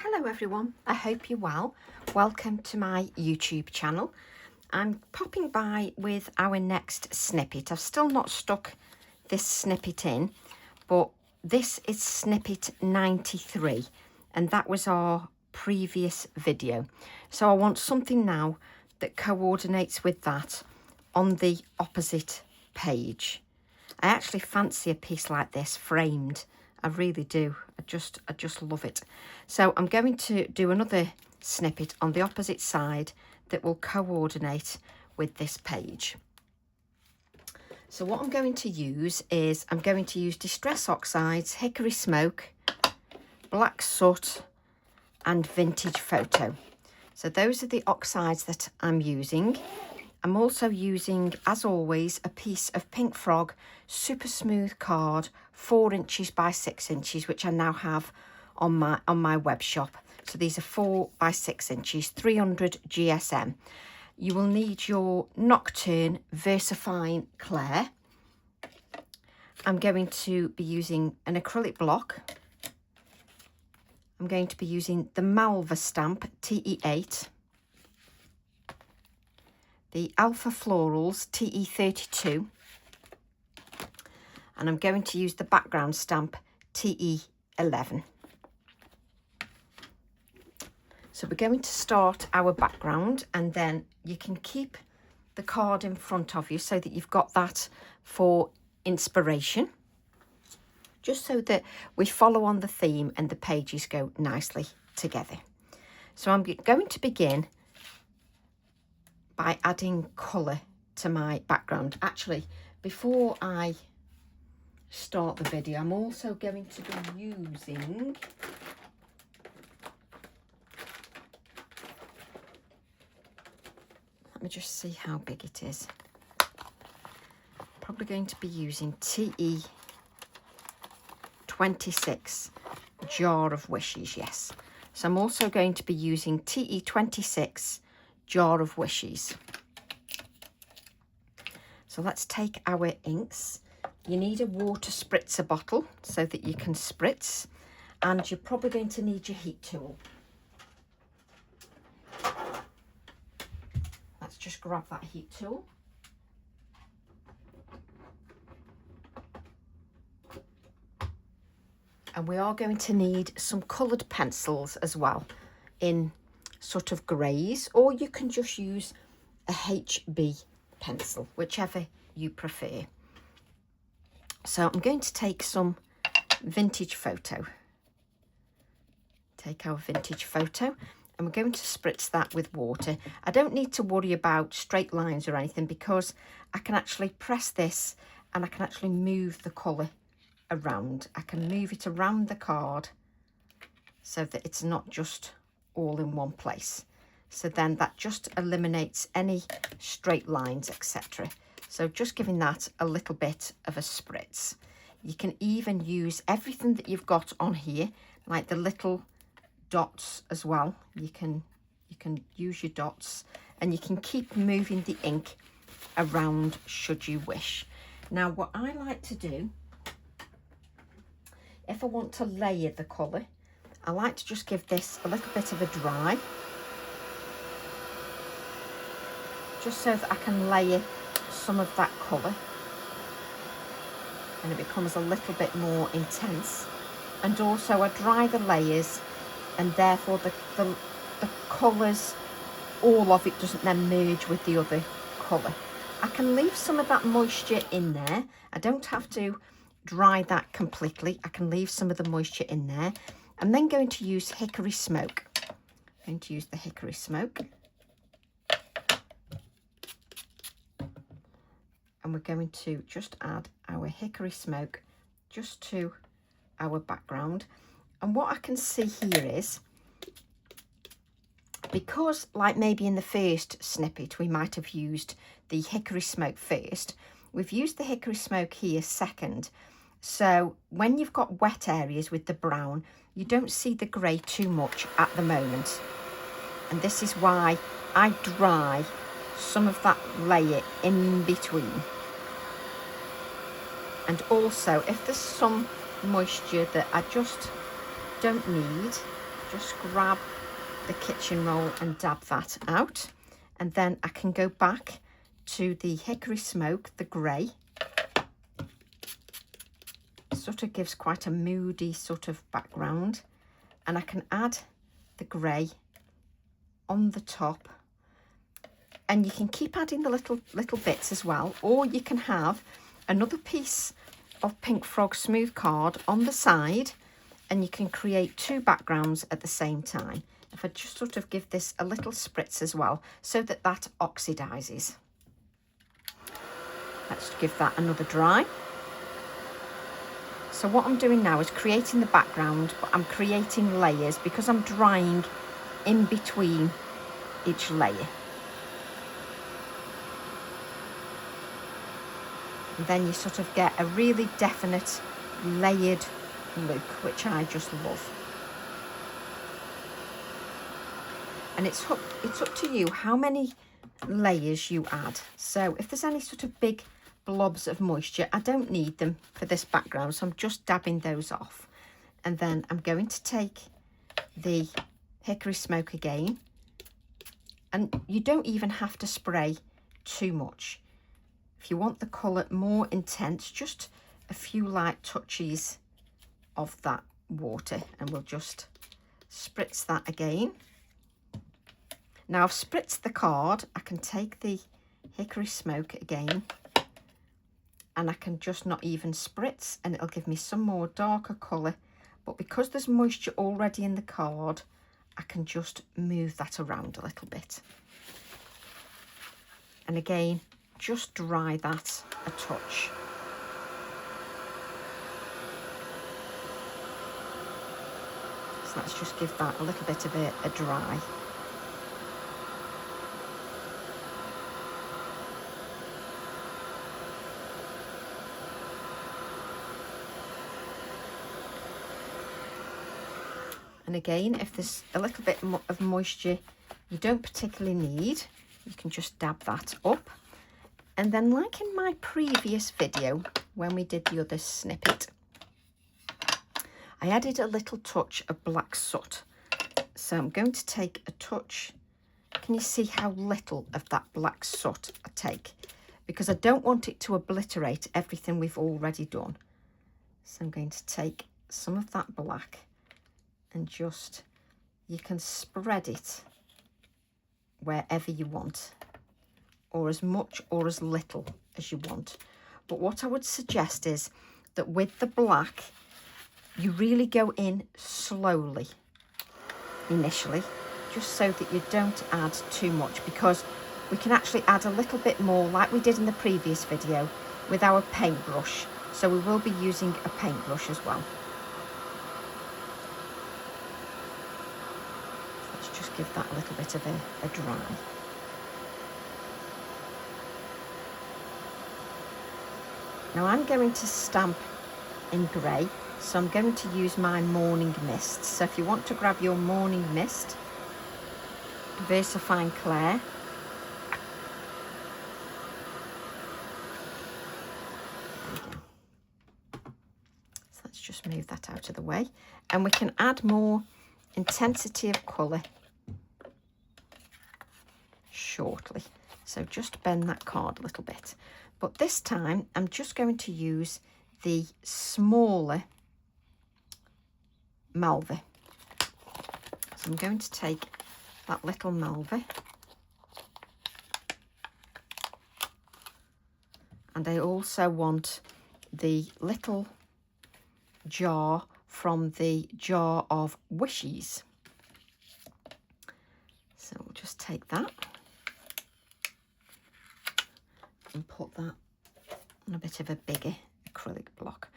Hello everyone, I hope you're well. Welcome to my YouTube channel. I'm popping by with our next snippet. I've still not stuck this snippet in, but this is snippet 93 and that was our previous video. So I want something now that coordinates with that on the opposite page. I actually fancy a piece like this framed. I really do. I just love it. So I'm going to do another snippet on the opposite side that will coordinate with this page. So what I'm going to use is I'm going to use Distress Oxides, Hickory Smoke, Black Soot and Vintage Photo. So those are the oxides that I'm using. I'm also using, as always, a piece of Pink Frog super smooth card, 4 inches by 6 inches, which I now have on my web shop. So these are 4 by 6 inches, 300 GSM. You will need your Nocturne VersaFine Clair. I'm going to be using an acrylic block. I'm going to be using the Malva stamp TE8. The Alpha Florals TE32, and I'm going to use the background stamp TE11. So we're going to start our background, and then you can keep the card in front of you so that you've got that for inspiration, just so that we follow on the theme and the pages go nicely together. So I'm going to begin by adding colour to my background. Actually, before I start the video, I'm also going to be using let me just see how big it is. Probably going to be using TE26 Jar of Wishes, yes. So I'm also going to be using TE26 Jar of Wishes. So let's take our inks. You need a water spritzer bottle so that you can spritz, and you're probably going to need your heat tool. Let's just grab that heat tool. And we are going to need some coloured pencils as well, in sort of greys, or you can just use a HB pencil, whichever you prefer. So I'm going to take some Vintage Photo. Take our Vintage Photo, and we're going to spritz that with water. I don't need to worry about straight lines or anything, because I can actually press this and I can actually move the colour around. I can move it around the card so that it's not just all in one place. So then that just eliminates any straight lines, etc. So just giving that a little bit of a spritz. You can even use everything that you've got on here, like the little dots as well. You can use your dots, and you can keep moving the ink around should you wish. Now what I like to do, if I want to layer the colour, I like to just give this a little bit of a dry, just so that I can layer some of that colour and it becomes a little bit more intense. And also I dry the layers, and therefore the colours, all of it doesn't then merge with the other colour. I can leave some of that moisture in there. I don't have to dry that completely. I can leave some of the moisture in there. I'm then going to use Hickory Smoke. I'm going to use the Hickory Smoke. And we're going to just add our Hickory Smoke just to our background. And what I can see here is, because like maybe in the first snippet we might have used the Hickory Smoke first, we've used the Hickory Smoke here second. So when you've got wet areas with the brown, you don't see the grey too much at the moment. And this is why I dry some of that layer in between. And also, if there's some moisture that I just don't need, just grab the kitchen roll and dab that out, and then I can go back to the hickory smoke, the grey. Sort of gives quite a moody sort of background, and I can add the grey on the top, and you can keep adding the little bits as well, or you can have another piece of Pink Frog smooth card on the side, and you can create two backgrounds at the same time. If I just sort of give this a little spritz as well, so that that oxidizes. Let's give that another dry. So what I'm doing now is creating the background, but I'm creating layers because I'm drying in between each layer. And then you sort of get a really definite layered look, which I just love. And it's up to you how many layers you add. So if there's any sort of big blobs of moisture, I don't need them for this background, so I'm just dabbing those off. And then I'm going to take the hickory smoke again, and you don't even have to spray too much. If you want the colour more intense, just a few light touches of that water, and we'll just spritz that again. Now I've spritzed the card, I can take the hickory smoke again, and I can just not even spritz, and it'll give me some more darker colour. But because there's moisture already in the card, I can just move that around a little bit. And again, just dry that a touch. So let's just give that a little bit of a dry. And again, if there's a little bit of moisture you don't particularly need, you can just dab that up. And then, like in my previous video, when we did the other snippet, I added a little touch of black soot. So I'm going to take a touch. Can you see how little of that black soot I take? Because I don't want it to obliterate everything we've already done. So I'm going to take some of that black, and just, you can spread it wherever you want, or as much or as little as you want. But what I would suggest is that with the black, you really go in slowly initially, just so that you don't add too much, because we can actually add a little bit more like we did in the previous video with our paintbrush. So we will be using a paintbrush as well. Just give that a little bit of a dry. Now I'm going to stamp in grey, so I'm going to use my morning mist. So if you want to grab your morning mist, VersaFine Clair, there we go. So let's just move that out of the way, and we can add more intensity of colour shortly. So just bend that card a little bit, but this time I'm just going to use the smaller Malva. So I'm going to take that little Malva, and I also want the little jar from the jar of wishes. So we'll just take that and put that on a bit of a bigger acrylic block.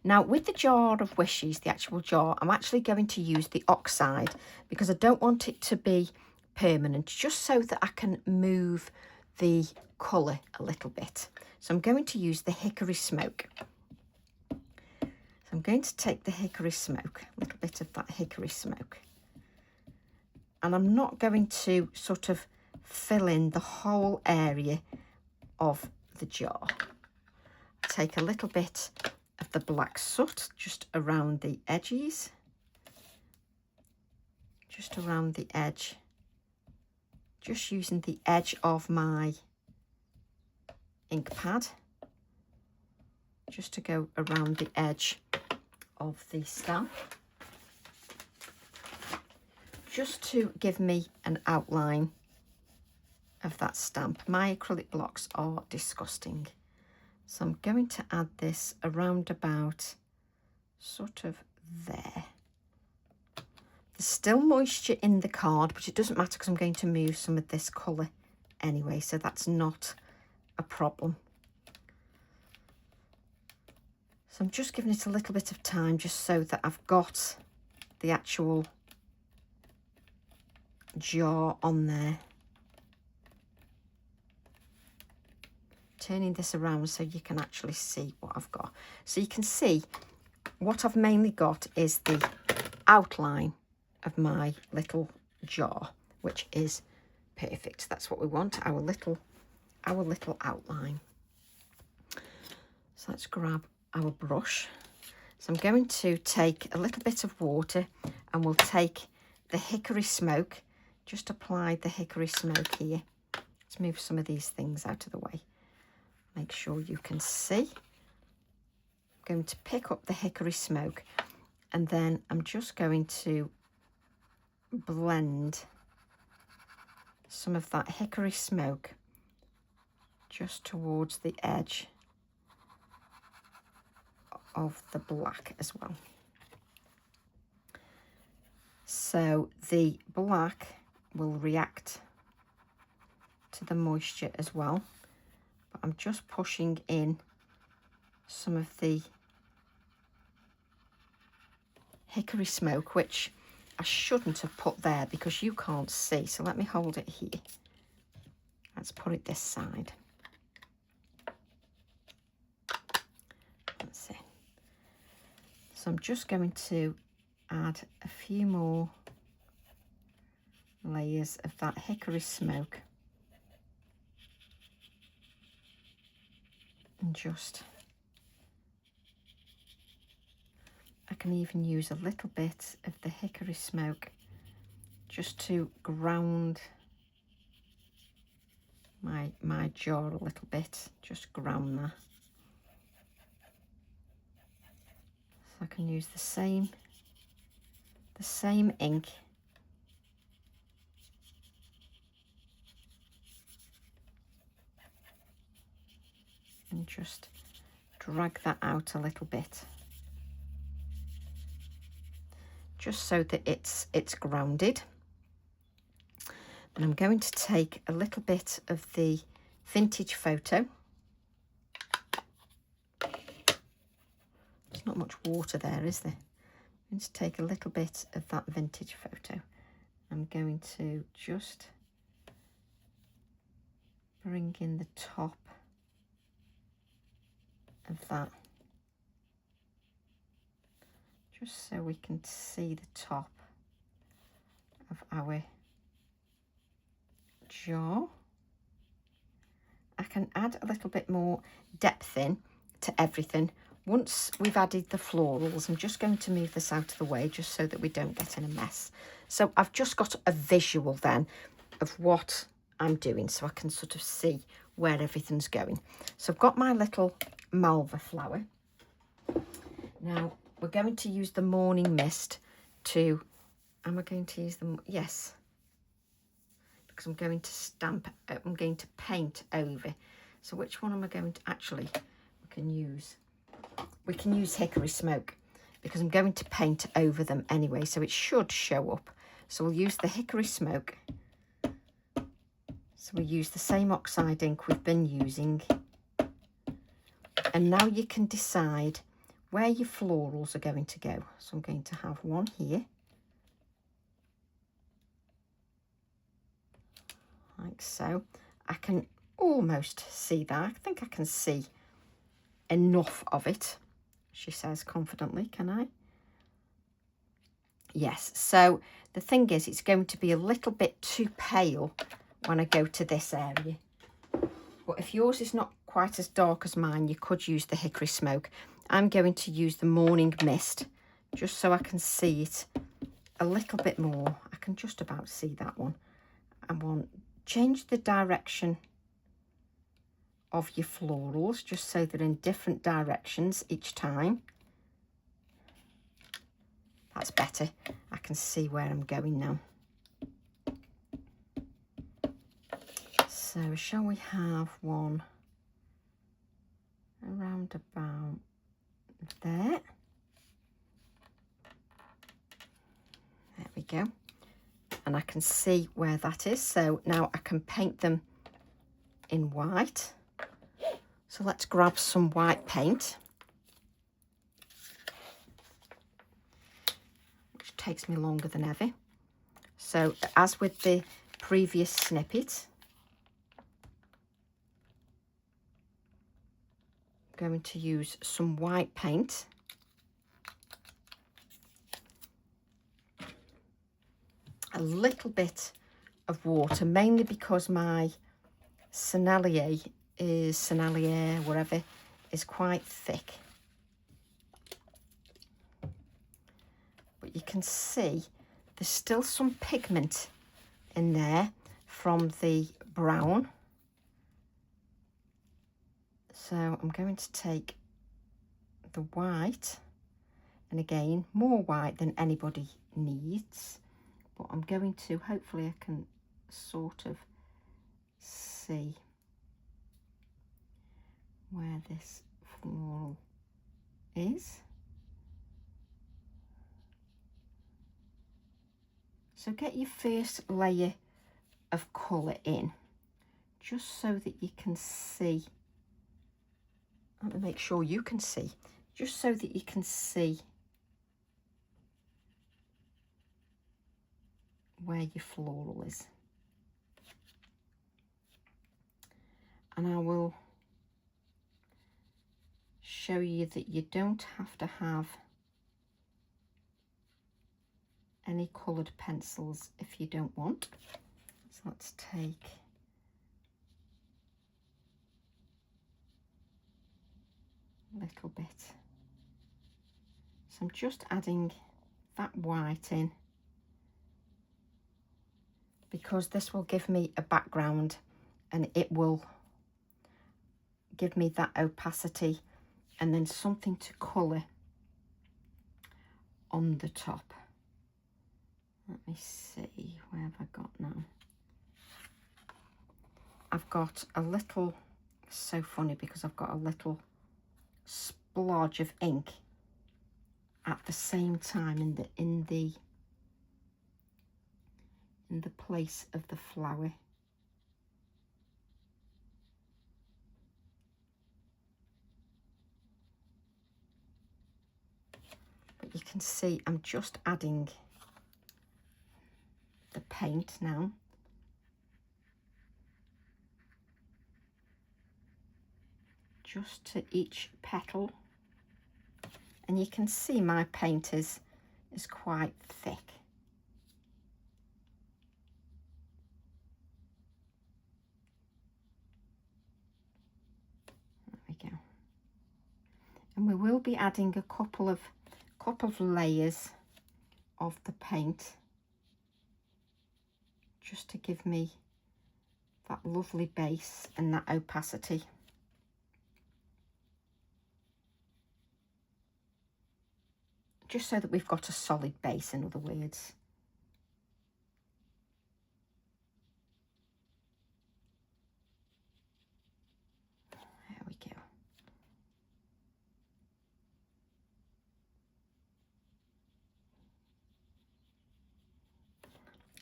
Now with the jar of wishes, the actual jar, I'm actually going to use the oxide because I don't want it to be permanent, just so that I can move the colour a little bit. So I'm going to use the hickory smoke. So I'm going to take the hickory smoke, a little bit of that hickory smoke, and I'm not going to sort of fill in the whole area of the jar. Take a little bit of the black soot just around the edges, just around the edge, just using the edge of my ink pad just to go around the edge of the stamp, just to give me an outline of that stamp. My acrylic blocks are disgusting, so I'm going to add this around about sort of there. There's still moisture in the card, but it doesn't matter because I'm going to move some of this colour anyway, so that's not a problem. So I'm just giving it a little bit of time just so that I've got the actual jar on there. Turning this around so you can actually see what I've got. So you can see what I've mainly got is the outline of my little jar, which is perfect. That's what we want, our little outline. So let's grab our brush. So I'm going to take a little bit of water and we'll take the hickory smoke, just apply the hickory smoke here. Let's move some of these things out of the way. Make sure you can see. I'm going to pick up the hickory smoke and then I'm just going to blend some of that hickory smoke just towards the edge of the black as well. So the black will react to the moisture as well, but I'm just pushing in some of the hickory smoke, which I shouldn't have put there because you can't see. So let me hold it here. Let's put it this side. That's it. So I'm just going to add a few more layers of that hickory smoke and just, I can even use a little bit of the hickory smoke just to ground my jar a little bit, just ground that. So I can use the same ink and just drag that out a little bit, just so that it's grounded. And I'm going to take a little bit of the vintage photo. There's not much water there, is there? I'm going to take a little bit of that vintage photo. I'm going to just bring in the top of that, just so we can see the top of our jar. I can add a little bit more depth in to everything once we've added the florals. I'm just going to move this out of the way just so that we don't get in a mess. So I've just got a visual then of what I'm doing, so I can sort of see where everything's going. So I've got my little malva flower. Now we're going to use the morning mist to, am I going to use them? Yes, because I'm going to stamp, I'm going to paint over. So which one am I going to, actually we can use hickory smoke because I'm going to paint over them anyway, so it should show up. So we'll use the hickory smoke. So we use the same oxide ink we've been using. And now you can decide where your florals are going to go. So I'm going to have one here, like so. I can almost see that. I think I can see enough of it, she says confidently. Can I? Yes. So the thing is, it's going to be a little bit too pale when I go to this area. But if yours is not quite as dark as mine, you could use the hickory smoke. I'm going to use the morning mist just so I can see it a little bit more. I can just about see that one. I want change the direction of your florals just so they're in different directions each time. That's better. I can see where I'm going now. So shall we have one around about there? There we go. And I can see where that is. So now I can paint them in white. So let's grab some white paint, which takes me longer than ever. So as with the previous snippet, I'm going to use some white paint. A little bit of water, mainly because my sennelier whatever, is quite thick. But you can see there's still some pigment in there from the brown. So I'm going to take the white, and again, more white than anybody needs, but I'm going to, hopefully I can sort of see where this floral is. So get your first layer of colour in, just so that you can see. Let me make sure you can see, just so that you can see where your floral is. And I will show you that you don't have to have any coloured pencils if you don't want. So let's take a little bit. So I'm just adding that white in, because this will give me a background and it will give me that opacity and then something to colour on the top. Let me see, where have I got now? I've got a little, so funny because I've got a little splodge of ink at the same time in the place of the flower. But you can see I'm just adding the paint now. Just to each petal. And you can see my paint is quite thick. There we go. And we will be adding a couple of layers of the paint, just to give me that lovely base and that opacity. Just so that we've got a solid base, in other words. There we go.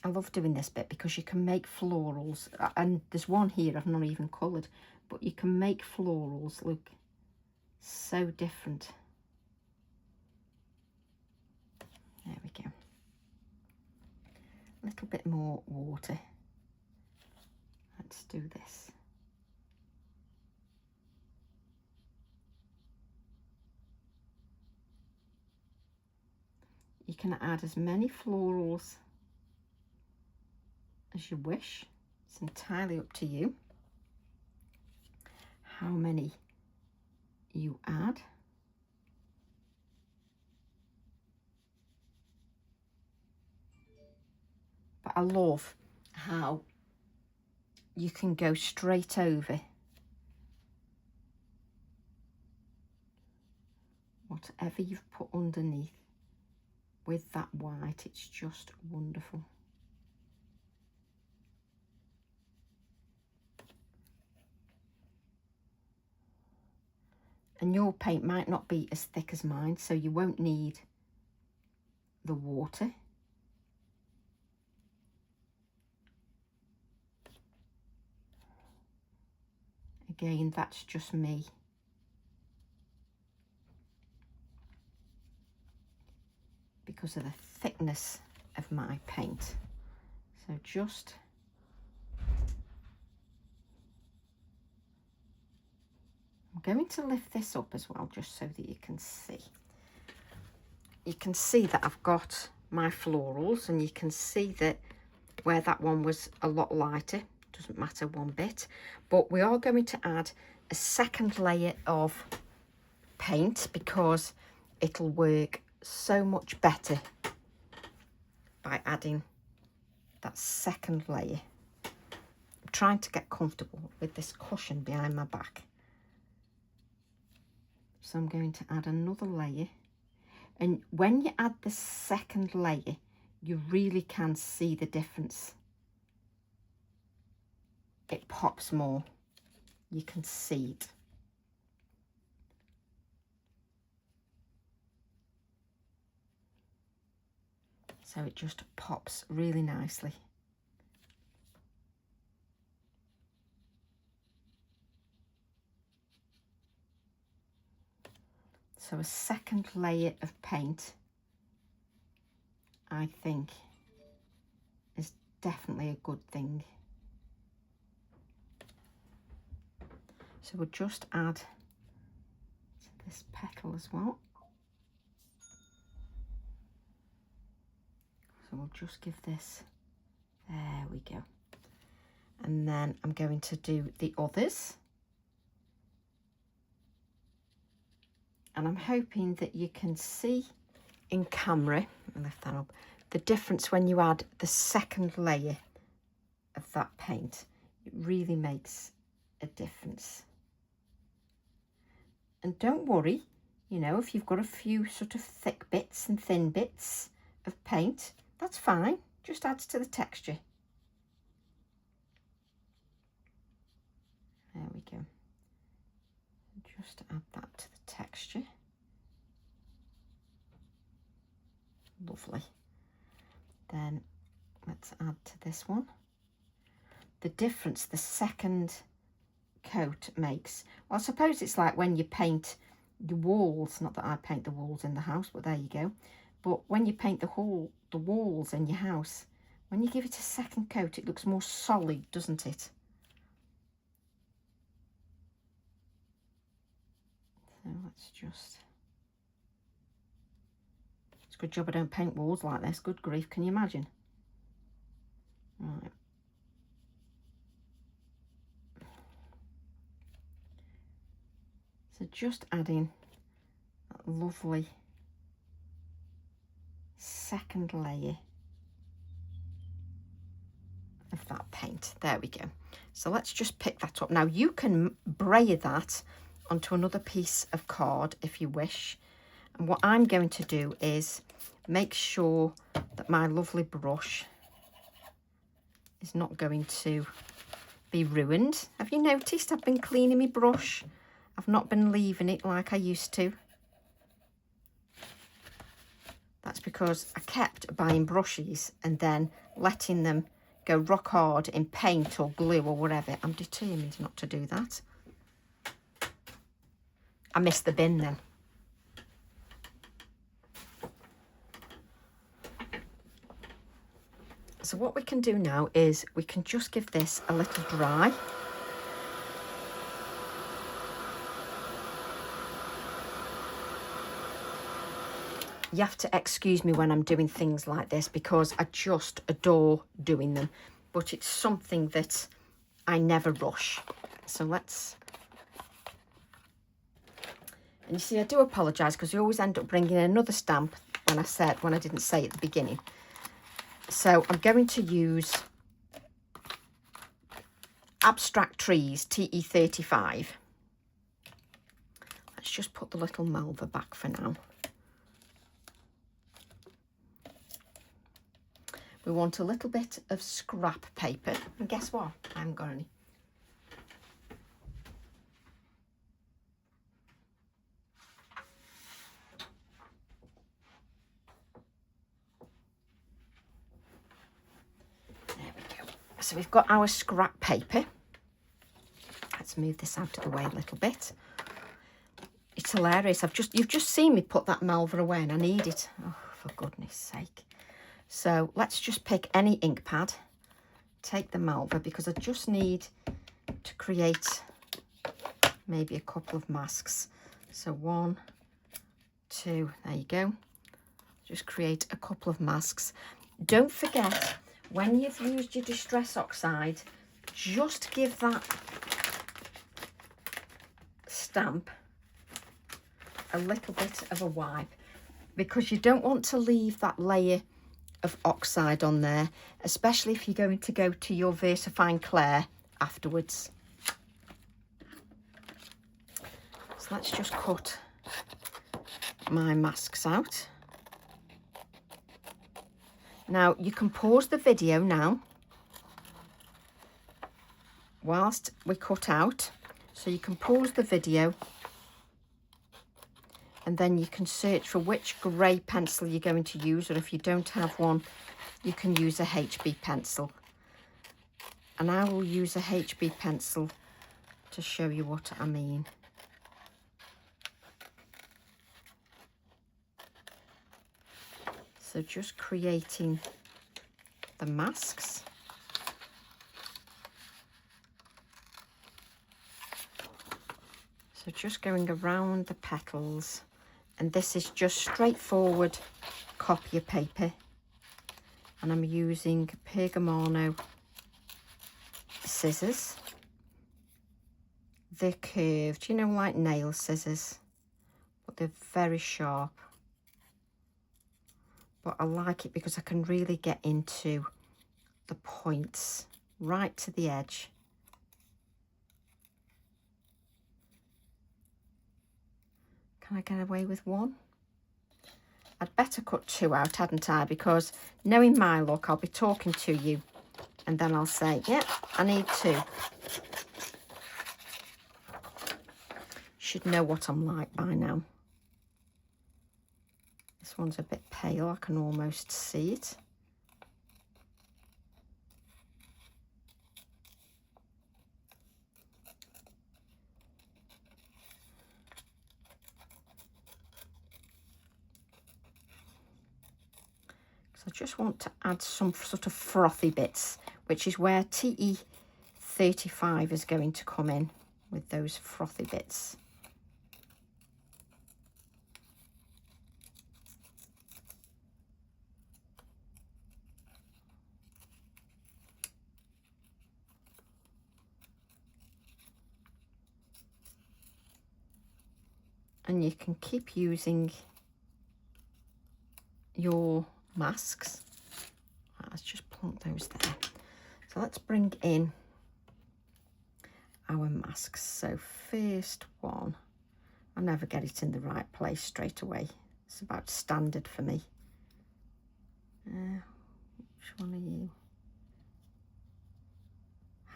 I love doing this bit because you can make florals, and there's one here I've not even coloured, but you can make florals look so different. There we go. A little bit more water. Let's do this. You can add as many florals as you wish. It's entirely up to you how many you add. But I love how you can go straight over whatever you've put underneath with that white. It's just wonderful. And your paint might not be as thick as mine, so you won't need the water. Again, that's just me. Because of the thickness of my paint. So just I'm going to lift this up as well, just so that you can see. You can see that I've got my florals, and you can see that where that one was a lot lighter, doesn't matter one bit. But we are going to add a second layer of paint because it'll work so much better by adding that second layer. I'm trying to get comfortable with this cushion behind my back. So I'm going to add another layer. And when you add the second layer, you really can see the difference. It pops more. You can see it. So it just pops really nicely. So a second layer of paint, I think, is definitely a good thing. So we'll just add to this petal as well. So we'll just give this, there we go. And then I'm going to do the others. And I'm hoping that you can see in camera, I'll lift that up, the difference when you add the second layer of that paint. It really makes a difference. And don't worry, you know, if you've got a few sort of thick bits and thin bits of paint, that's fine, just adds to the texture. There we go. Just add that to the texture. Lovely. Then let's add to this one. The difference the second coat makes. Well, I suppose it's like when you paint the walls, not that I paint the walls in the house, but there you go. But when you paint the walls in your house, when you give it a second coat, it looks more solid, doesn't it? So let's just... It's a good job I don't paint walls like this. Good grief, can you imagine? Right. So just adding that lovely second layer of that paint. There we go. So let's just pick that up. Now you can braid that onto another piece of card if you wish. And what I'm going to do is make sure that my lovely brush is not going to be ruined. Have you noticed I've been cleaning my brush? I've not been leaving it like I used to. That's because I kept buying brushes and then letting them go rock hard in paint or glue or whatever. I'm determined not to do that. I missed the bin then. So what we can do now is we can just give this a little dry. You have to excuse me when I'm doing things like this because I just adore doing them. But it's something that I never rush. So let's... And you see, I do apologise because you always end up bringing another stamp when I didn't say at the beginning. So I'm going to use Abstract Trees TE35. Let's just put the little malva back for now. We want a little bit of scrap paper, and guess what? I haven't got any. There we go. So we've got our scrap paper. Let's move this out of the way a little bit. It's hilarious. You've just seen me put that malva away, and I need it. Oh, for goodness sake. So let's just pick any ink pad, take the malva, because I just need to create maybe a couple of masks. So 1, 2, there you go. Just create a couple of masks. Don't forget, when you've used your Distress Oxide, just give that stamp a little bit of a wipe, because you don't want to leave that layer of oxide on there, especially if you're going to go to your VersaFine Clair afterwards. So let's just cut my masks out. Now you can pause the video now whilst we cut out, so you can pause the video and then you can search for which grey pencil you're going to use, or if you don't have one, you can use a HB pencil. And I will use a HB pencil to show you what I mean. So just creating the masks. So just going around the petals, and this is just straightforward copier paper, and I'm using Pergamano scissors. They're curved, you know, like nail scissors, but they're very sharp. But I like it because I can really get into the points right to the edge. Can I get away with 1? I'd better cut 2 out, hadn't I? Because knowing my luck, I'll be talking to you and then I'll say, yeah, I need 2. Should know what I'm like by now. This one's a bit pale, I can almost see it. So I just want to add some sort of frothy bits, which is where TE35 is going to come in, with those frothy bits. And you can keep using your masks. Let's just plonk those there. So let's bring in our masks. So first one, I never get it in the right place straight away. It's about standard for me. Which one are you?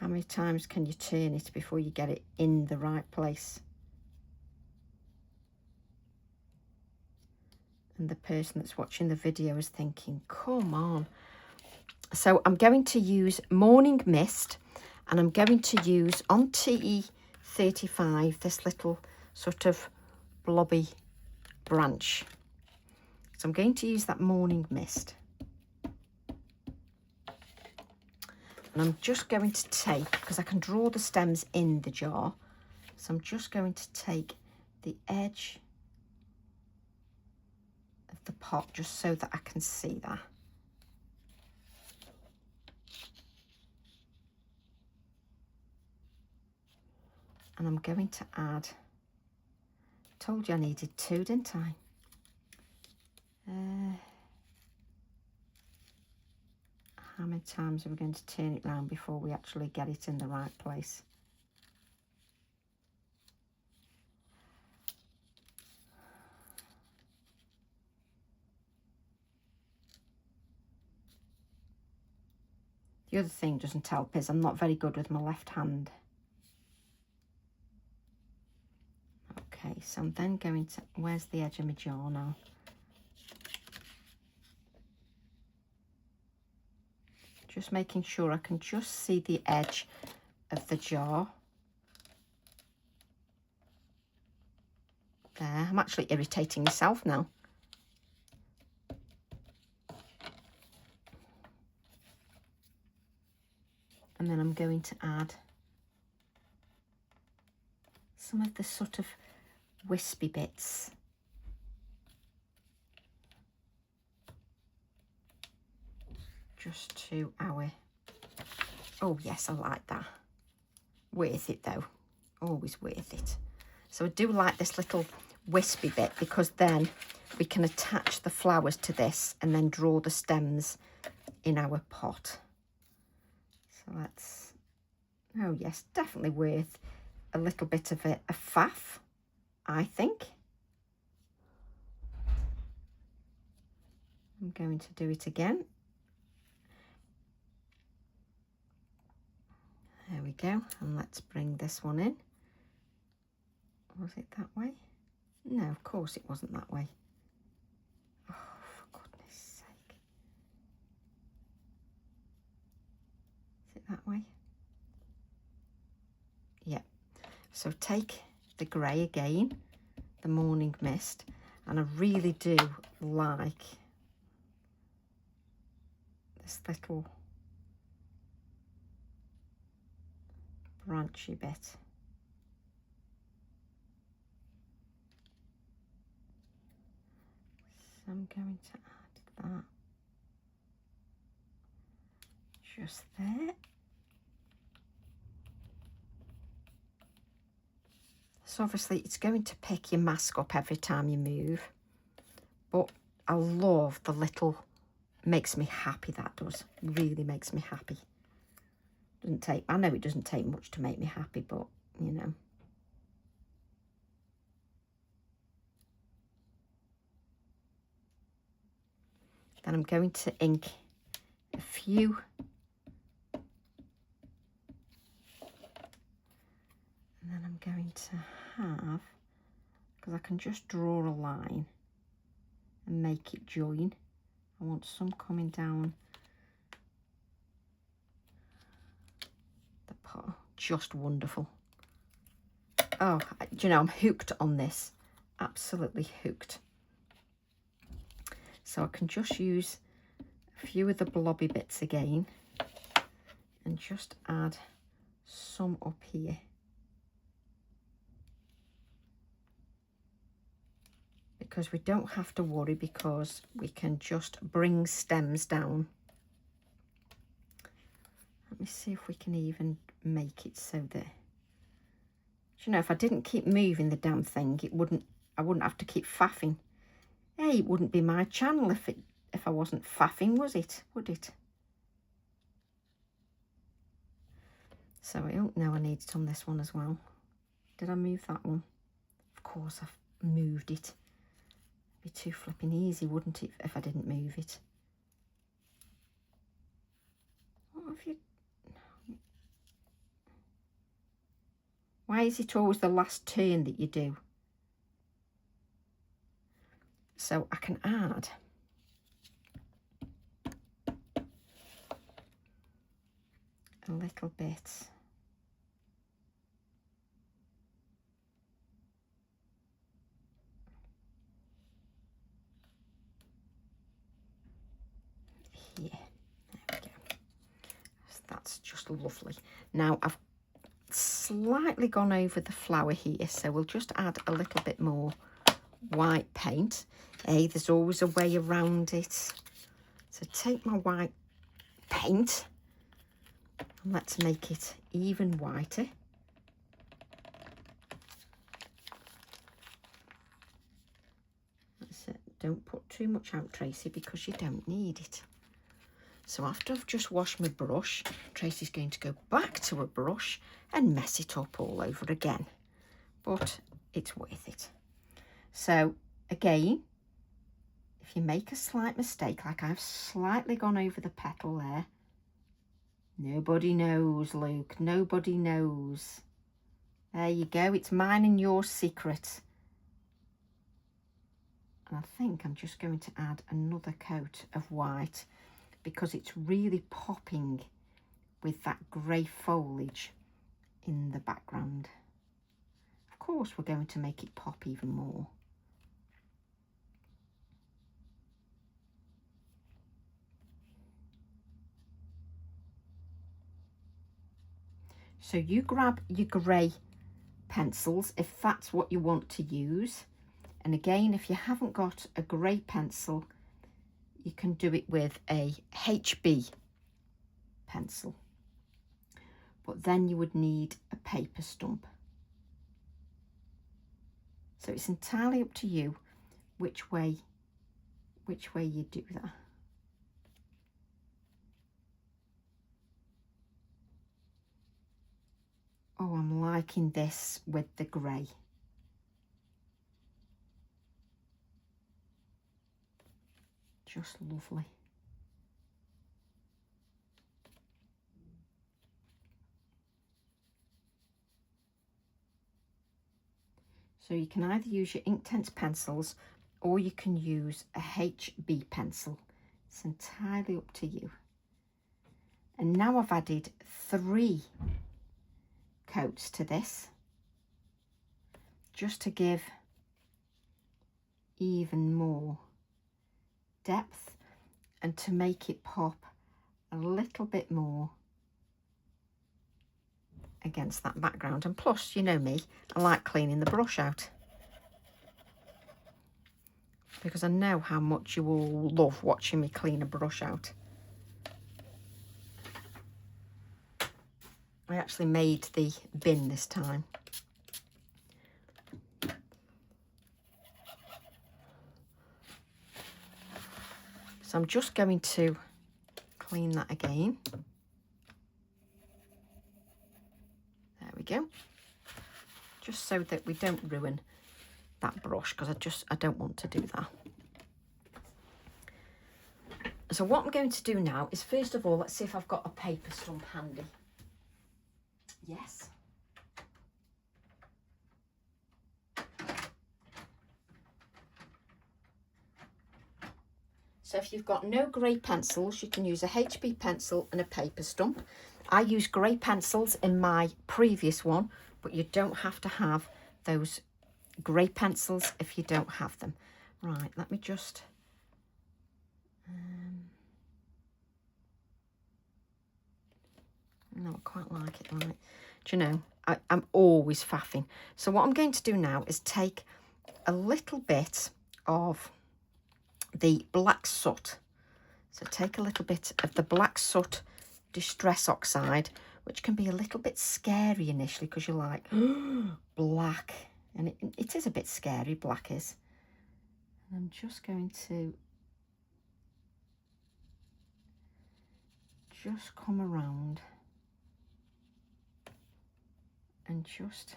How many times can you turn it before you get it in the right place? And the person that's watching the video is thinking, come on. So I'm going to use Morning Mist, and I'm going to use on TE35 this little sort of blobby branch. So I'm going to use that Morning Mist. And I'm just going to take, because I can draw the stems in the jar, so I'm just going to take the edge of the pot just so that I can see that. And I'm going to add, told you I needed 2, didn't I? How many times are we going to turn it round before we actually get it in the right place? The other thing doesn't help is I'm not very good with my left hand. Okay, so I'm then going to, where's the edge of my jar now? Just making sure I can just see the edge of the jar. There, I'm actually irritating myself now. And then I'm going to add some of the sort of wispy bits. Just to our, oh yes, I like that. Worth it though, always worth it. So I do like this little wispy bit because then we can attach the flowers to this and then draw the stems in our pot. So let's, oh yes, definitely worth a little bit of a faff, I think. I'm going to do it again. There we go, and let's bring this one in. Was it that way? No, of course it wasn't that way. Oh, for goodness sake. Is it that way? Yeah. So take the grey again, the morning mist, and I really do like this little branchy bit. So I'm going to add that just there. So obviously it's going to pick your mask up every time you move, but I love the little, makes me happy, that does, really makes me happy. Doesn't take, I know it doesn't take much to make me happy, but you know. Then I'm going to ink a few and then I'm going to have, because I can just draw a line and make it join. I want some coming down the pot. Just wonderful. Oh, do you know, I'm hooked on this. Absolutely hooked. So I can just use a few of the blobby bits again and just add some up here. Because we don't have to worry, because we can just bring stems down. Let me see if we can even make it so that, you know, if I didn't keep moving the damn thing, I wouldn't have to keep faffing. Hey, it wouldn't be my channel if I wasn't faffing, was it? Would it? So I don't know, I need it on this one as well. Did I move that one? Of course I've moved it. It'd be too flipping easy, wouldn't it, if I didn't move it? What have you... Why is it always the last turn that you do? So I can add a little bit here. There we go. So that's just lovely. Now I've slightly gone over the flower here, so we'll just add a little bit more white paint. Hey, there's always a way around it. So take my white paint and let's make it even whiter. That's it. Don't put too much out, Tracy, because you don't need it. So after I've just washed my brush, Tracy's going to go back to a brush and mess it up all over again. But it's worth it. So again, if you make a slight mistake, like I've slightly gone over the petal there, nobody knows, Luke, nobody knows. There you go, it's mine and your secret. And I think I'm just going to add another coat of white because it's really popping with that grey foliage in the background. Of course, we're going to make it pop even more. So you grab your grey pencils if that's what you want to use. And again, if you haven't got a grey pencil, you can do it with a HB pencil. But then you would need a paper stump. So it's entirely up to you which way you do that. Oh, I'm liking this with the grey. Just lovely. So you can either use your Inktense pencils or you can use a HB pencil. It's entirely up to you. And now I've added 3 coats to this, just to give even more depth and to make it pop a little bit more against that background. And plus, you know me, I like cleaning the brush out because I know how much you all love watching me clean a brush out. I actually made the bin this time. So I'm just going to clean that again. There we go. Just so that we don't ruin that brush, because I don't want to do that. So what I'm going to do now is, first of all, let's see if I've got a paper stump handy. Yes. So if you've got no grey pencils, you can use a HB pencil and a paper stump. I used grey pencils in my previous one, but you don't have to have those grey pencils if you don't have them. Right, let me just... no, I quite like it, right? Do you know, I'm always faffing. So what I'm going to do now is take a little bit of the black soot. So take a little bit of the black soot distress oxide, which can be a little bit scary initially because you're like, black. And it is a bit scary, black is. And I'm just going to just come around and just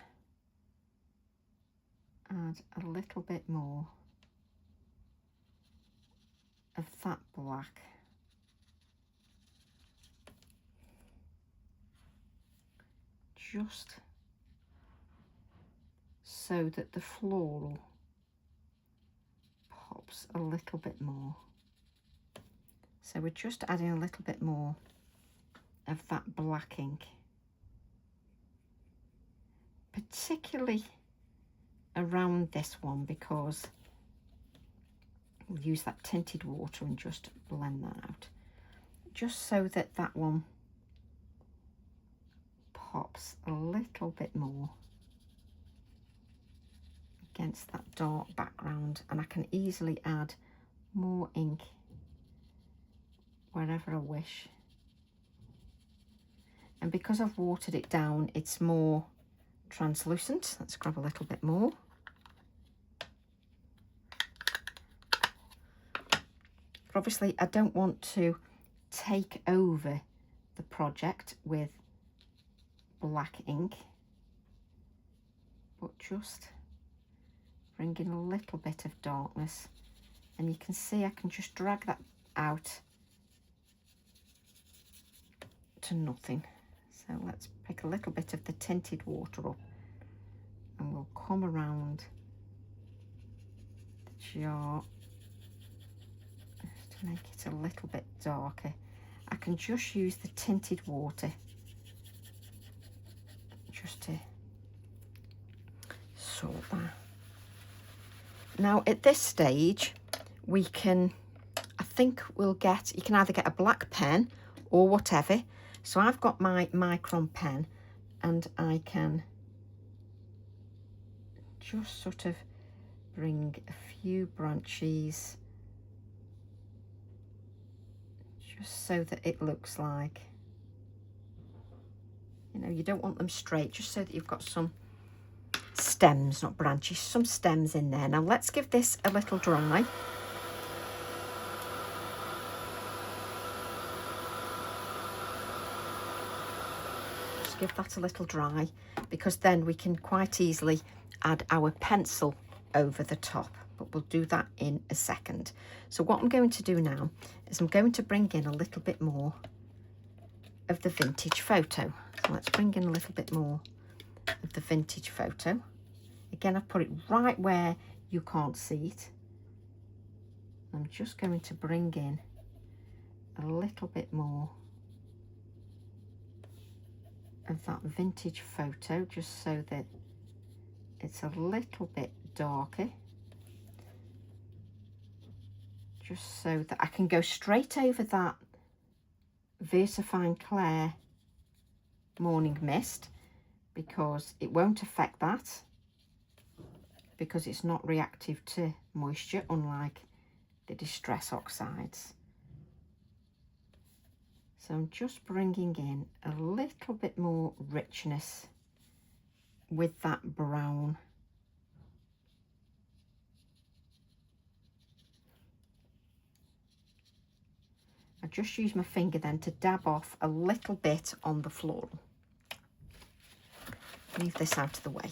add a little bit more of that black. Just so that the floral pops a little bit more. So we're just adding a little bit more of that black ink, particularly around this one, because we'll use that tinted water and just blend that out, just so that that one pops a little bit more against that dark background. And I can easily add more ink wherever I wish. And because I've watered it down, it's more translucent. Let's grab a little bit more. But obviously I don't want to take over the project with black ink, but just bring in a little bit of darkness, and you can see I can just drag that out to nothing. So let's pick a little bit of the tinted water up, and we'll come around the jar just to make it a little bit darker. I can just use the tinted water just to sort that. Now at this stage we can, I think we'll get, you can either get a black pen or whatever. So I've got my micron pen, and I can just sort of bring a few branches just so that it looks like, you know, you don't want them straight, just so that you've got some stems, not branches, some stems in there. Now let's give this a little dry. Just give that a little dry, because then we can quite easily add our pencil over the top, but we'll do that in a second. So what I'm going to do now is I'm going to bring in a little bit more of the vintage photo. So let's bring in a little bit more of the vintage photo. Again, I've put it right where you can't see it. I'm just going to bring in a little bit more of that vintage photo, just so that it's a little bit darker, just so that I can go straight over that VersaFine Clair Morning Mist, because it won't affect that, because it's not reactive to moisture, unlike the Distress Oxides. So I'm just bringing in a little bit more richness with that brown. I just use my finger then to dab off a little bit on the floral. Leave this out of the way.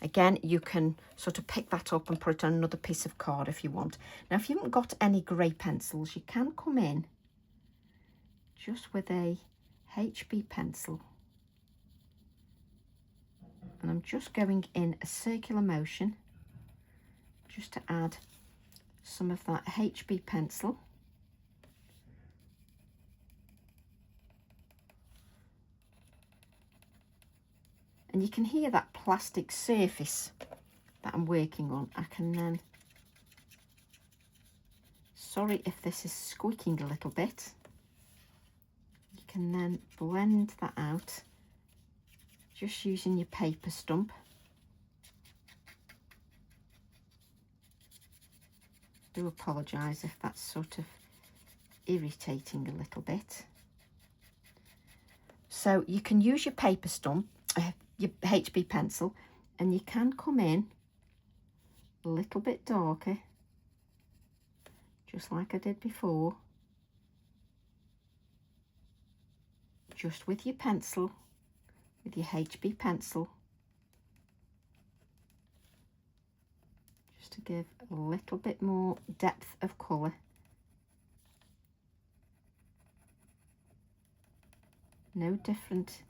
Again, you can sort of pick that up and put it on another piece of card if you want. Now, if you haven't got any grey pencils, you can come in just with a HB pencil. And I'm just going in a circular motion just to add some of that HB pencil. And you can hear that plastic surface that I'm working on. I can then, sorry if this is squeaking a little bit, you can then blend that out just using your paper stump. I do apologise if that's sort of irritating a little bit. So you can use your paper stump, your HB pencil, and you can come in a little bit darker, just like I did before, just with your pencil, with your HB pencil, just to give a little bit more depth of colour. No different.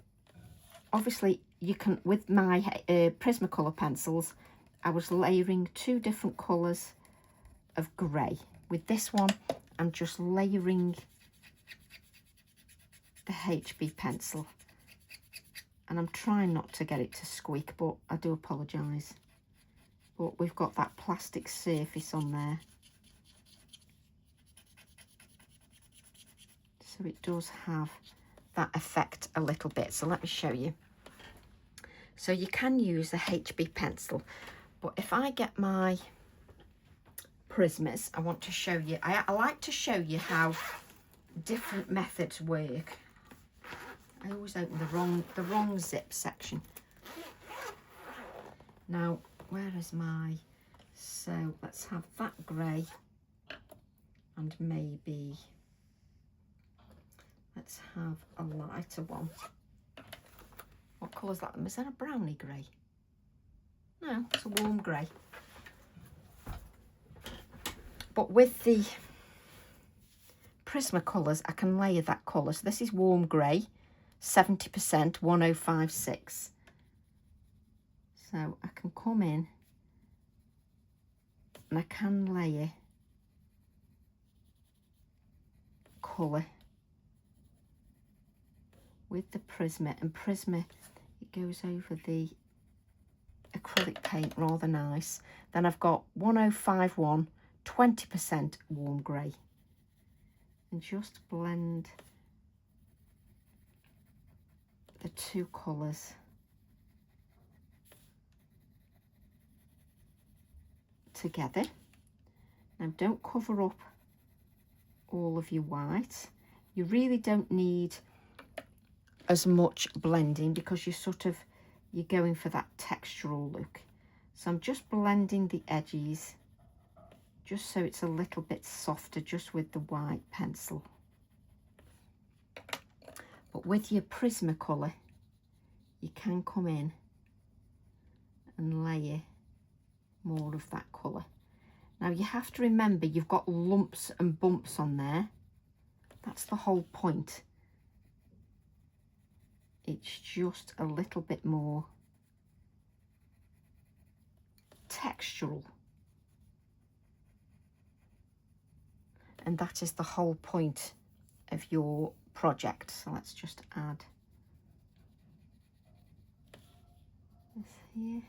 Obviously, you can, with my Prismacolor pencils, I was layering 2 different colours of grey. With this one, I'm just layering the HB pencil. And I'm trying not to get it to squeak, but I do apologise. But we've got that plastic surface on there. So it does have that effect a little bit. So let me show you. So you can use a HB pencil, but if I get my Prismas, I want to show you, I like to show you how different methods work. I always open the wrong zip section. Now, where is my, so let's have that grey and maybe have a lighter one. What colour's that? Is that a brownie grey? No, it's a warm grey. But with the Prismacolors, I can layer that colour. So this is warm grey, 70%, 1056. So I can come in and I can layer colour with the Prisma, and Prisma, it goes over the acrylic paint rather nice. Then I've got 1051, 20% warm grey, and just blend the two colours together. Now don't cover up all of your white. You really don't need as much blending because you're going for that textural look. So I'm just blending the edges just so it's a little bit softer just with the white pencil. But with your Prismacolor, you can come in and layer more of that colour. Now you have to remember you've got lumps and bumps on there. That's the whole point. It's just a little bit more textural. And that is the whole point of your project. So let's just add this here.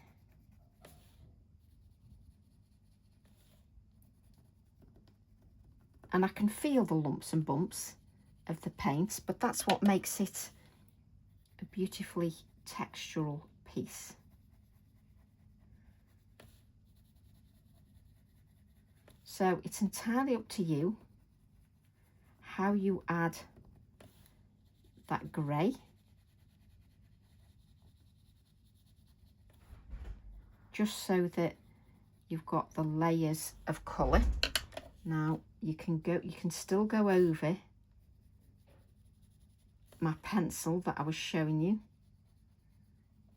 And I can feel the lumps and bumps of the paint, but that's what makes it a beautifully textural piece. So it's entirely up to you how you add that grey. Just so that you've got the layers of colour. Now you can still go over my pencil that I was showing you,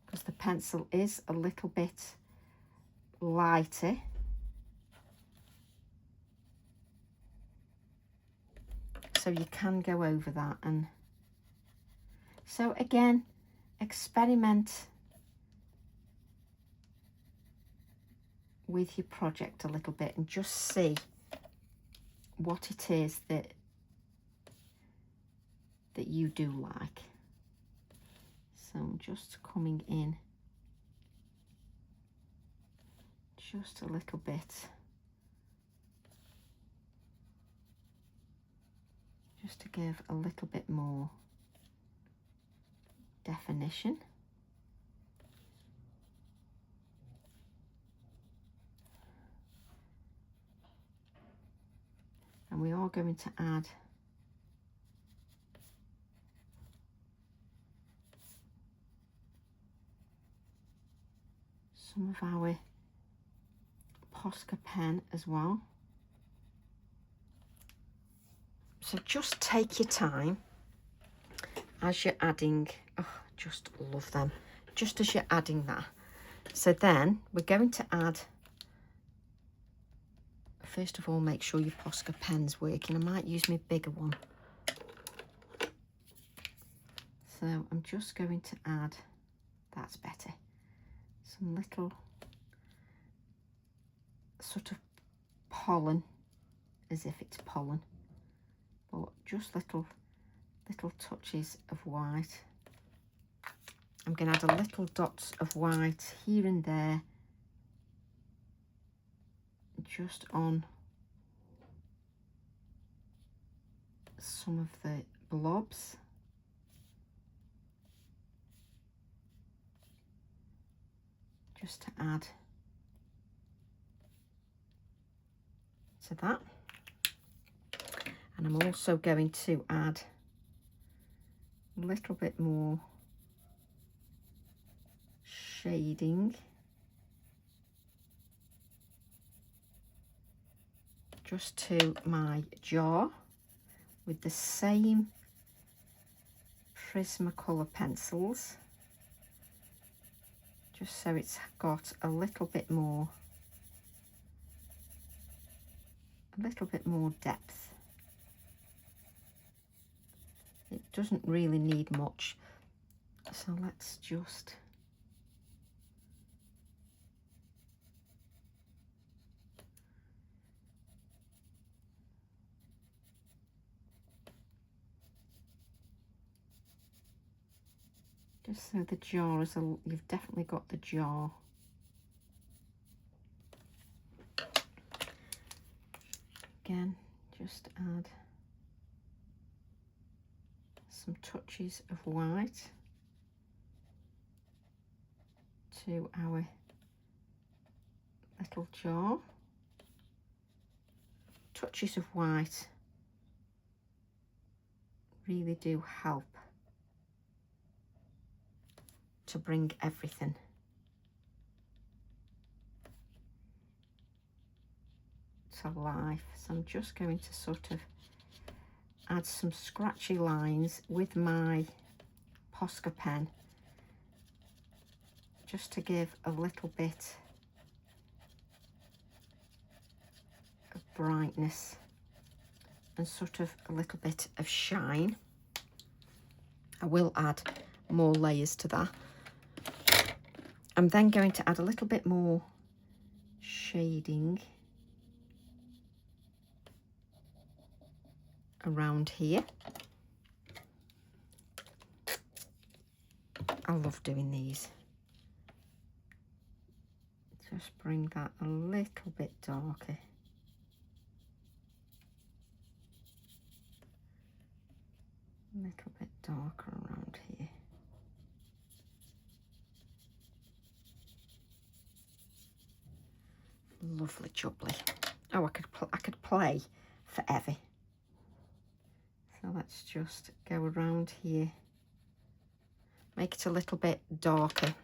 because the pencil is a little bit lighter. So you can go over that, and so again, experiment with your project a little bit and just see what it is that you do like. So I'm just coming in just a little bit, just to give a little bit more definition. And we are going to add some of our Posca pen as well. So just take your time as you're adding. Oh, just love them. Just as you're adding that. So then we're going to add, first of all, make sure your Posca pen's working. I might use my bigger one. So I'm just going to add, that's better, some little sort of pollen, as if it's pollen, but just little touches of white. I'm going to add a little dots of white here and there, just on some of the blobs. Just to add to that. And I'm also going to add a little bit more shading just to my jar with the same Prismacolor pencils, just so it's got a little bit more depth. It doesn't really need much, so let's just so the jar is you've definitely got the jar. Again, just add some touches of white to our little jar. Touches of white really do help to bring everything to life. So I'm just going to sort of add some scratchy lines with my Posca pen, just to give a little bit of brightness and sort of a little bit of shine. I will add more layers to that. I'm then going to add a little bit more shading around here. I love doing these. Just bring that a little bit darker. A little bit darker around here. Lovely jubbly. Oh, I could play forever. So let's just go around here. Make it a little bit darker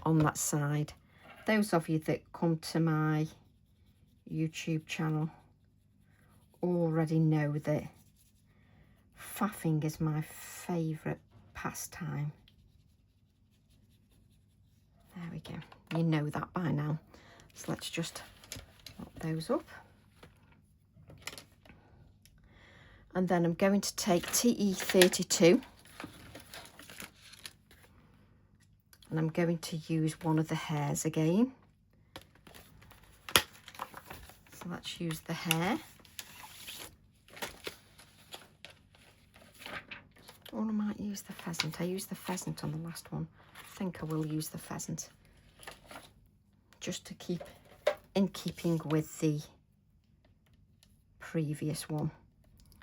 on that side. Those of you that come to my YouTube channel already know that faffing is my favourite pastime. There we go. You know that by now. So let's just put those up. And then I'm going to take TE32 and I'm going to use one of the hairs again. So let's use the hair. Or I might use the pheasant. I used the pheasant on the last one. I think I will use the pheasant, just to keep in keeping with the previous one.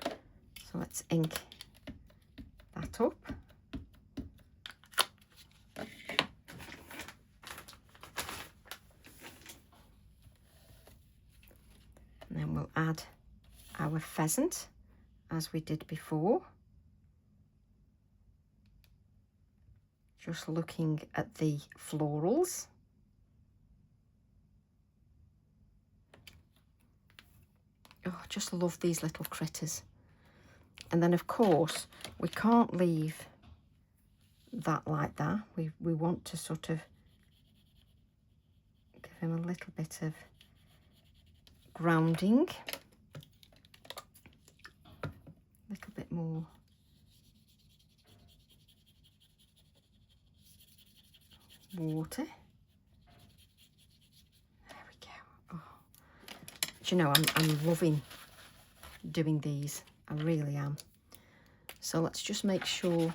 So let's ink that up. And then we'll add our pheasant as we did before. Just looking at the florals. Oh, I just love these little critters. And then of course, we can't leave that like that. We want to sort of give him a little bit of grounding. A little bit more water. There we go. Oh. Do you know, I'm loving doing these. I really am. So let's just make sure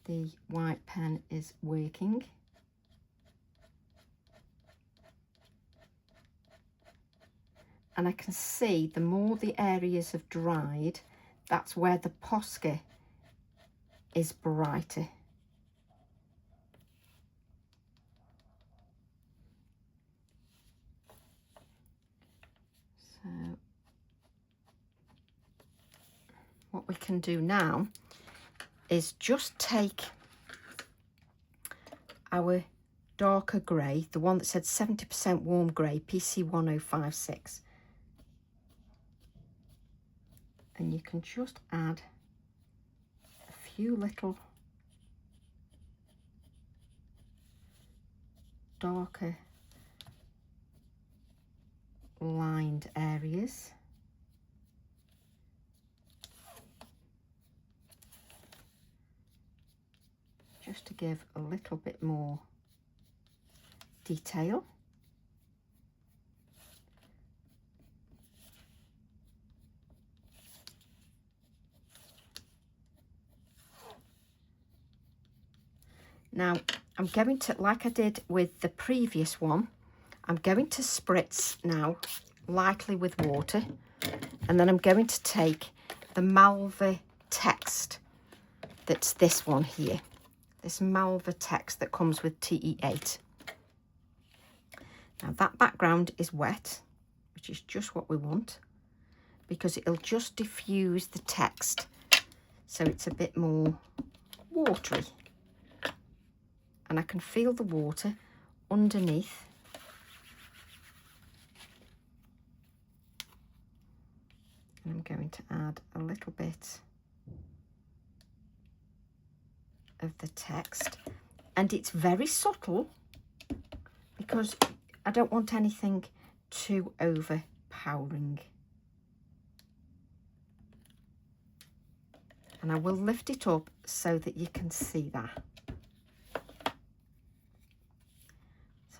the white pen is working. And I can see the more the areas have dried, that's where the Posca is brighter. So what we can do now is just take our darker grey, the one that said 70% warm grey, PC 1056. and you can just add a few little darker lined areas. Just to give a little bit more detail. Now I'm going to, like I did with the previous one, I'm going to spritz now lightly with water, and then I'm going to take the Malva text, that's this one here, this Malva text that comes with TE8. Now that background is wet, which is just what we want, because it'll just diffuse the text so it's a bit more watery. And I can feel the water underneath. And I'm going to add a little bit of the text. And it's very subtle because I don't want anything too overpowering. And I will lift it up so that you can see that.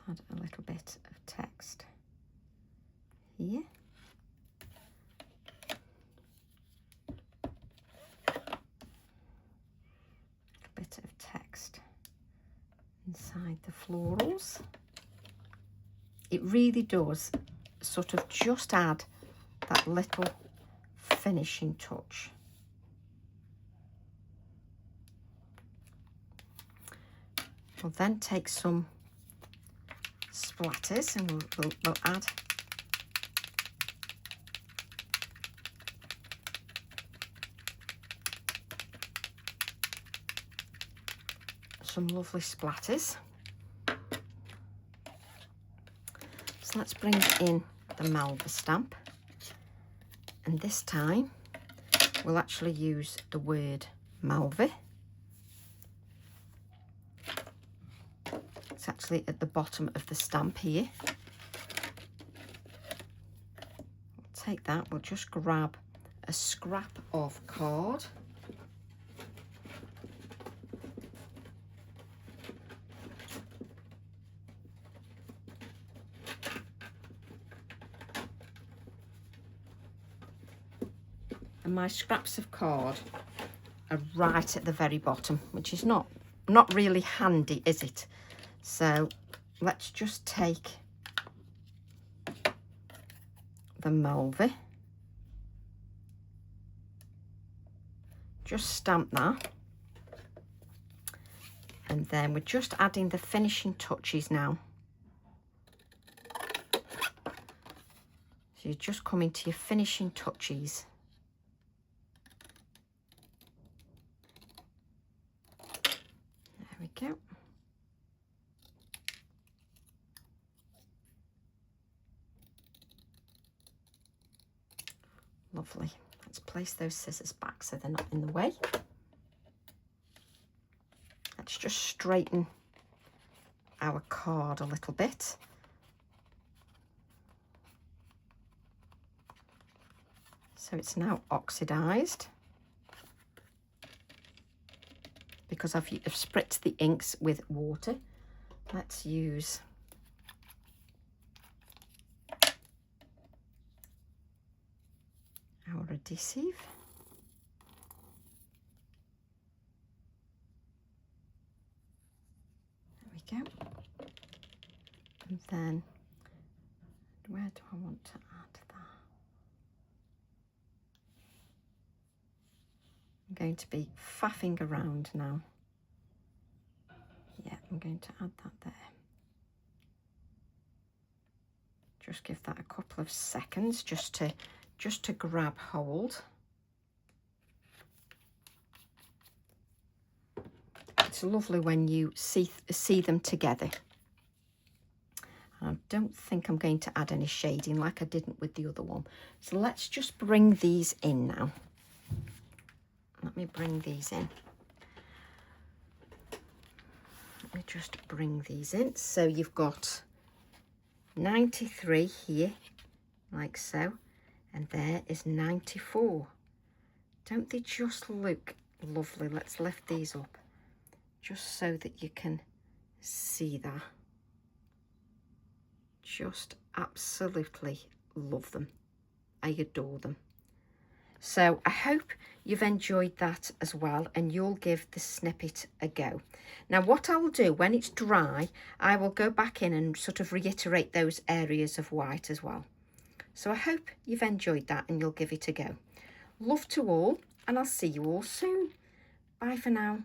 Add a little bit of text here. A bit of text inside the florals. It really does sort of just add that little finishing touch. We'll then take some splatters and we'll add some lovely splatters. So let's bring in the Malva stamp, and this time we'll actually use the word Malva. It's actually at the bottom of the stamp here. We'll take that, we'll just grab a scrap of card. And my scraps of card are right at the very bottom, which is not really handy, is it? So let's just take the Malva, just stamp that, and then we're just adding the finishing touches now. So you're just coming to your finishing touches. There we go. Lovely. Let's place those scissors back so they're not in the way. Let's just straighten our card a little bit. So it's now oxidized because I've spritzed the inks with water. Let's use our adhesive. There we go. And then where do I want to add that? I'm going to be faffing around now. Yeah, I'm going to add that there. Just give that a couple of seconds just to grab hold. It's lovely when you see them together. I don't think I'm going to add any shading like I didn't with the other one. So let's just bring these in now. let me bring these in. Let me just bring these in. So you've got 93 here, like so, and there is 94. Don't they just look lovely? Let's lift these up just so that you can see that. Just absolutely love them. I adore them. So I hope you've enjoyed that as well, and you'll give the snippet a go. Now what I'll do when it's dry, I will go back in and sort of reiterate those areas of white as well. So I hope you've enjoyed that and you'll give it a go. Love to all, and I'll see you all soon. Bye for now.